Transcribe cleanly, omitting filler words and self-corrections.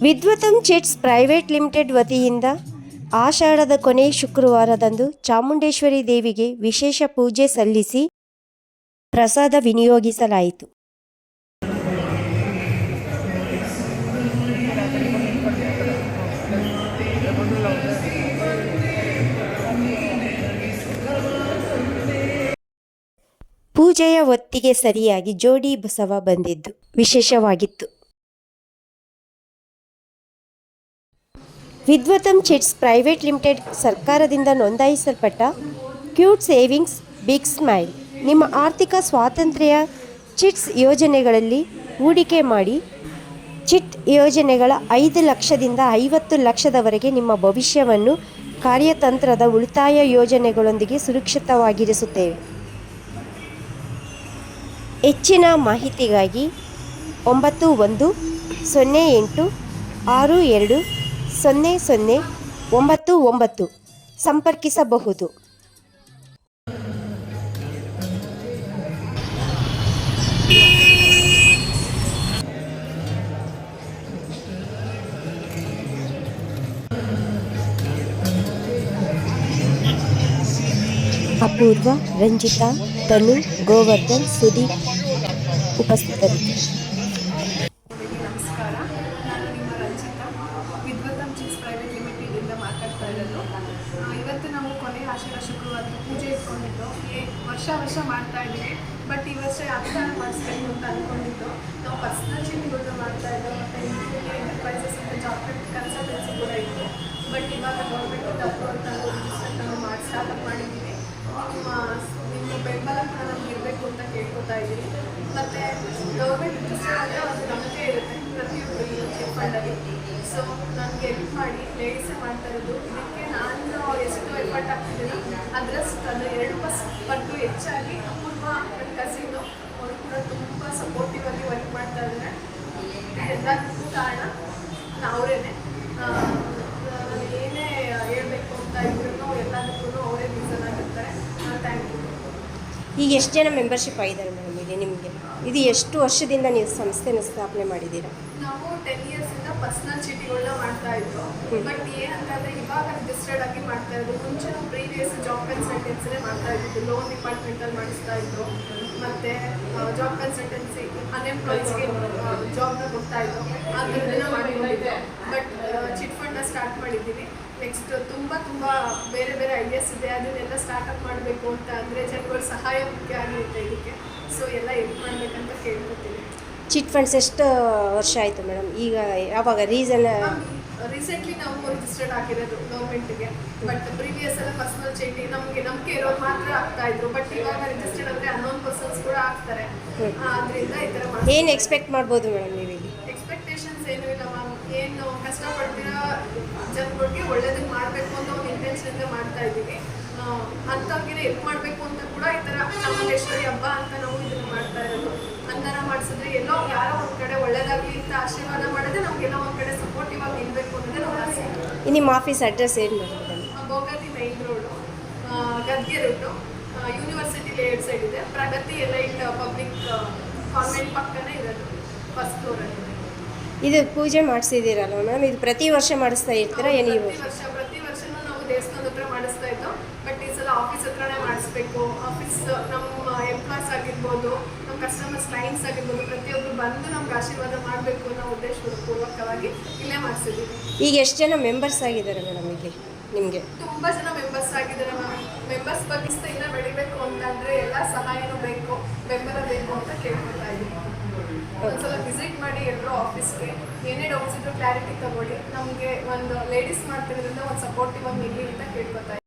ವಿದ್ವತಂ chits private limited ವತಿಯಿಂದ ಆಷಾಢದ ಕೊನೆ ಶುಕ್ರವಾರದಂದು ಚಾಮುಂಡೇಶ್ವರಿ ದೇವಿಗೆ ವಿಶೇಷ ಪೂಜೆ ಸಲ್ಲಿಸಿ ಪ್ರಸಾದ ವಿನಿಯೋಗಿಸಲಾಯಿತು. ಪೂಜೆಯ ಹೊತ್ತಿಗೆ ಸರಿಯಾಗಿ ಜೋಡಿ ಬಸವ ಬಂದಿದ್ದು ವಿಶೇಷವಾಗಿತ್ತು. ವಿದ್ವತಂ ಚಿಟ್ಸ್ ಪ್ರೈವೇಟ್ ಲಿಮಿಟೆಡ್ ಸರ್ಕಾರದಿಂದ ನೋಂದಾಯಿಸಲ್ಪಟ್ಟ ಕ್ಯೂಟ್ ಸೇವಿಂಗ್ಸ್ ಬಿಗ್ ಸ್ಮೈಲ್. ನಿಮ್ಮ ಆರ್ಥಿಕ ಸ್ವಾತಂತ್ರ್ಯ ಚಿಟ್ಸ್ ಯೋಜನೆಗಳಲ್ಲಿ ಹೂಡಿಕೆ ಮಾಡಿ. ಚಿಟ್ ಯೋಜನೆಗಳ 5 ಲಕ್ಷದಿಂದ 50 ಲಕ್ಷದವರೆಗೆ ನಿಮ್ಮ ಭವಿಷ್ಯವನ್ನು ಕಾರ್ಯತಂತ್ರದ ಉಳಿತಾಯ ಯೋಜನೆಗಳೊಂದಿಗೆ ಸುರಕ್ಷಿತವಾಗಿರಿಸುತ್ತೇವೆ. ಹೆಚ್ಚಿನ ಮಾಹಿತಿಗಾಗಿ 9108620099 ಸಂಪರ್ಕಿಸಬಹುದು. ಅಪೂರ್ವ, ರಂಜಿತಾ, ತನು, ಗೋವರ್ಧನ್, ಸುದೀಪ್ ಉಪಸ್ಥಿತರಿದ್ದರು. ನಮಸ್ಕಾರ, ನಾನು ನಿಮ್ಮ ರಂಜಿತಾ, ವಿದ್ವತಂ ಚಿಟ್ಸ್ ಪ್ರೈವೇಟ್ ಲಿಮಿಟೆಡಿಂದ ಮಾತಾಡ್ತಾ ಇರೋದು. ಇವತ್ತು ನಾವು ಕೊನೆ ಆಷಾಢ ಶುಕ್ರವಾರ ಪೂಜೆ ಇಟ್ಕೊಂಡಿದ್ದು ವರ್ಷ ಮಾಡ್ತಾ ಇದ್ದೀವಿ. ಬಟ್ ಈ ವರ್ಷ ಅನುದಾನ ಮಾಡಿಸ್ಬೇಕು ಅಂತ ಅಂದ್ಕೊಂಡಿದ್ದು ನಾವು ಪರ್ಸ್ನಲ್ ಚೀಟಿಗಳನ್ನ ಮಾಡ್ತಾ ಇದ್ದೋ ಮತ್ತು ಇನ್ಫಿನಿಟಿ ಎಂಟರ್ಪ್ರೈಸಸ್ ಅಂತ ಜಾಬ್ ಕನ್ಸಲ್ಟೆನ್ಸಿ ಕೂಡ ಇತ್ತು. ಬಟ್ ಇವಾಗ ಗೌರ್ಮೆಂಟಿಂದ ಅಪ್ರೂವಲ್ ತಂದು ರಿಜಿಸ್ಟರ್ ನಾವು ಸ್ಟಾರ್ಟಪ್ ಮಾಡಿದ್ದೀವಿ. ನಿಮ್ಮ ಬೆಂಬಲ ಕೂಡ ನಮ್ಗೆ ಇರಬೇಕು ಅಂತ ಕೇಳ್ಕೊತಾ ಇದ್ದೀನಿ. ಮತ್ತು ಗೌರ್ಮೆಂಟ್ ರಿಜಿಸ್ಟರ್ ಆದರೆ ಒಂದು ನಂಬಿಕೆ ಇರುತ್ತೆ ಪ್ರತಿಯೊಬ್ಬರು ಈ ಚಿಟ್ ಫಂಡಲ್ಲಿ. ಸೊ ನನಗೆ ಹೆಲ್ಪ್ ಮಾಡಿ, ಲೇಡೀಸೇ ಮಾಡ್ತಾ ಇರೋದು. ಇದಕ್ಕೆ ನಾನು ಎಷ್ಟು ಎಫರ್ಟ್ ಹಾಕ್ತಿದ್ದೀನೋ ಅದರಷ್ಟು ಅದು 2 ಪಟ್ಟು ಹೆಚ್ಚಾಗಿ ಅಪೂರ್ವ ನನ್ನ ಕಸಿನ್ನು ಅವರು ಕೂಡ ತುಂಬ ಸಪೋರ್ಟಿವ್ ಆಗಿ ವರ್ಕ್ ಮಾಡ್ತಾ ಇದ್ದಾರೆ. ಎಲ್ಲದಕ್ಕೂ ಕಾರಣ ಅವರೇ. ನಾನು ಏನೇ ಹೇಳಬೇಕು ಅಂತ ಇದ್ರೂ ಎಲ್ಲದಕ್ಕೂ ಅವರೇ ರೀಸನ್ ಆಗಿರ್ತಾರೆ. Thank you. ಈಗ ಎಷ್ಟು ಜನ ಮೆಂಬರ್ಶಿಪ್ ಆಗಿದ್ದಾರೆ ಮೇಡಮ್ ಇಲ್ಲಿ ನಿಮಗೆ? ಇದು ಎಷ್ಟು ವರ್ಷದಿಂದ ನೀವು ಸಂಸ್ಥೆನ ಸ್ಥಾಪನೆ ಮಾಡಿದ್ದೀರಾ? ನಾವು 10 ಇಯರ್ಸಿಂದ ಪರ್ಸ್ನಲ್ ಚೀಟಿಗಳನ್ನ ಮಾಡ್ತಾ ಇದ್ರು. ಬಟ್ ಏನಂತಂದರೆ ಇವಾಗ ರಿಜಿಸ್ಟರ್ಡ್ ಆಗಿ ಮಾಡ್ತಾ ಇದ್ರು. ಮುಂಚೆ ನಾವು ಪ್ರೀವಿಯಸ್ ಜಾಬ್ ಕನ್ಸಲ್ಟೆನ್ಸಿನೇ ಮಾಡ್ತಾ ಇದ್ದಿದ್ದು. ಲೋನ್ ಡಿಪಾರ್ಟ್ಮೆಂಟಲ್ಲಿ ಮಾಡಿಸ್ತಾ ಇದ್ರು. ಮತ್ತು ಜಾಬ್ ಕನ್ಸಲ್ಟೆನ್ಸಿ ಅನ್ಎಂಪ್ಲಾಯೀಸ್ಗೆ ಜಾಬ್ನ ಕೊಡ್ತಾ ಇದ್ರು. ಆ ಥರದ್ದನ್ನು ಮಾಡಿಕೊಂಡಿದ್ದೆ. ಬಟ್ ಚಿಟ್ ಫಂಡ್ನ ಸ್ಟಾರ್ಟ್ ಮಾಡಿದ್ದೀವಿ. ನೆಕ್ಸ್ಟ್ ತುಂಬ ಬೇರೆ ಐಡಿಯಾಸ್ ಇದೆ. ಅದನ್ನೆಲ್ಲ ಸ್ಟಾರ್ಟಪ್ ಮಾಡಬೇಕು ಅಂತ ಅಂದರೆ ಜನಗಳ ಸಹಾಯ ಮುಖ್ಯ ಆಗಿರುತ್ತೆ ಇದಕ್ಕೆ. ಸೊ ಎಲ್ಲ ಹೆಲ್ಪ್ ಮಾಡಬೇಕಂತ ಕೇಳ್ಕೊತೀನಿ. ಚಿಟ್ ಫಂಡ್ಸ್ ಎಷ್ಟು ವರ್ಷ ಆಯಿತು ಮೇಡಮ್? ಈಗ ಯಾವಾಗ ರೀಸೆಂಟ್ಲಿ ನಾವು ರಿಜಿಸ್ಟರ್ಡ್ ಆಗಿರೋದು ಗೌರ್ಮೆಂಟಿಗೆ. ಬಟ್ ಪ್ರೀವಿಯಸ್ ಎಲ್ಲ ಪರ್ಸನಲ್ ಚೀಟಿ ನಮಗೆ ನಂಬಿಕೆ ಇರೋರು ಮಾತ್ರ ಆಗ್ತಾ ಇದ್ರು. ಬಟ್ ಇವಾಗ ರಿಜಿಸ್ಟರ್ಡ್ ಅಂದರೆ ಅನ್ನೋನ್ ಪರ್ಸನ್ಸ್ ಕೂಡ ಆಗ್ತಾರೆ. ಅದರಿಂದ ಈ ಥರ ಏನು ಎಕ್ಸ್ಪೆಕ್ಟ್ ಮಾಡ್ಬೋದು ಮೇಡಮ್ ನೀವು ಇಲ್ಲಿ? ಎಕ್ಸ್ಪೆಕ್ಟೇಷನ್ಸ್ ಏನೂ ಇಲ್ಲ ಮ್ಯಾಮ್. ಏನು ಕಷ್ಟಪಡ್ತಿರೋ ಜನಗಳಿಗೆ ಒಳ್ಳೇದಕ್ಕೆ ಮಾಡಬೇಕು ಅಂತ ಒಂದು ಇಂಟೆನ್ಷನ್ಗೆ ಮಾಡ್ತಾ ಇದ್ದೀವಿ. ಅಂಥವ್ರಿಗೆ ಹೆಲ್ಪ್ ಮಾಡಬೇಕು ಅಂತ ಕೂಡ ಈ ಥರ ಚಾಮುಂಡೇಶ್ವರಿ ಹಬ್ಬ ಅಂತ ನಾವು ಇದನ್ನು ಮಾಡ್ತಾ ಇರೋದು. ಅನ್ನದಾನ ಮಾಡಿಸಿದ್ರೆ ಎಲ್ಲೋ ಯಾರೋ ಒಂದು ಕಡೆ ಒಳ್ಳೇದಾಗಲಿ ಅಂತ ಆಶೀರ್ವಾದ ಮಾಡಿದ್ರೆ ನಮಗೆಲ್ಲೋ ಒಂದು ಕಡೆ ಸಪೋರ್ಟಿವ್ ಆಗಿ ನಿಲ್ಲಬೇಕು ಅನ್ನೋದೇ ನಮ್ಮ ಆಸೆ. ನಿಮ್ಮ ಆಫೀಸ್ ಅಡ್ರೆಸ್ ಏನು ಮೇಡಮ್? ಭೋಗಾದಿ ಮೈನ್ ರೋಡು, ಗದ್ಗೆ ರೂಟು, ಯೂನಿವರ್ಸಿಟಿ ಲೇಔಟ್ ಸೈಡ್ ಇದೆ. ಪ್ರಗತಿ ಎಲೈಟ್ ಪಬ್ಲಿಕ್ ಕಾನ್ವೆಂಟ್ ಪಕ್ಕನೇ ಇರೋದು, ಫಸ್ಟ್ ಫ್ಲೋರಲ್ಲಿ. ಇದು ಪೂಜೆ ಮಾಡಿಸಿದ್ದೀರಲ್ಲ ಮ್ಯಾಮ್, ಇದು ಪ್ರತಿ ವರ್ಷ ಮಾಡಿಸ್ತಾ ಇರ್ತೀರಾ? ಏನು ಪ್ರತಿ ವರ್ಷನೂ ನಾವು ದೇವಸ್ಥಾನದ ಹತ್ರ ಮಾಡಿಸ್ತಾ ಇದ್ದೋ. ಬಟ್ ಈ ಸಲ ಆಫೀಸ್ ಹತ್ರನೇ ಮಾಡಿಸ್ಬೇಕು. ಆಫೀಸ್ ನಮ್ಮ ಎಂಪ್ಲಾಯ್ಸ್ ಆಗಿರ್ಬೋದು, ನಮ್ಮ ಕಸ್ಟಮರ್ಸ್ ಕ್ಲೈಂಟ್ಸ್ ಆಗಿರ್ಬೋದು, ಪ್ರತಿಯೊಬ್ಬರು ಬಂದು ನಮ್ಗೆ ಆಶೀರ್ವಾದ ಮಾಡಬೇಕು ಅನ್ನೋ ಉದ್ದೇಶಪೂರ್ವಕವಾಗಿ ಇಲ್ಲೇ ಮಾಡಿಸಿದ್ದೀವಿ. ಈಗ ಎಷ್ಟು ಜನ ಮೆಂಬರ್ಸ್ ಆಗಿದ್ದಾರೆ ಮೇಡಮ್ ಇಲ್ಲಿ ನಿಮಗೆ? ತುಂಬ ಜನ ಮೆಂಬರ್ಸ್ ಆಗಿದ್ದಾರೆ ಮ್ಯಾಮ್. ಮೆಂಬರ್ಸ್ ಬಗ್ಗೆ ಇನ್ನೂ ಬೆಳಿಬೇಕು ಅಂತಂದರೆ ಎಲ್ಲ ಸಹಾಯನೂ ಬೇಕು, ಬೆಂಬಲ ಬೇಕು ಅಂತ ಕೇಳ್ಕೊತಾ ಇದ್ದೀನಿ. ಒಂದ್ಸಲ ವಿಸಿಟ್ ಮಾಡಿ ಎಲ್ಲರೂ ಆಫೀಸ್ಗೆ. ಏನೇ ಡೌಟ್ಸ್ ಇದ್ರೂ ಕ್ಲಾರಿಟಿ ತಗೊಳ್ಳಿ. ನಮಗೆ ಒಂದು ಲೇಡೀಸ್ ಮಾಡ್ತಿರೋದ್ರಿಂದ ಒಂದು ಸಪೋರ್ಟಿವ್ ಆಗಿ ನಿಲ್ಲಿ ಅಂತ ಕೇಳ್ಕೊತಾ ಇದ್ದೀನಿ.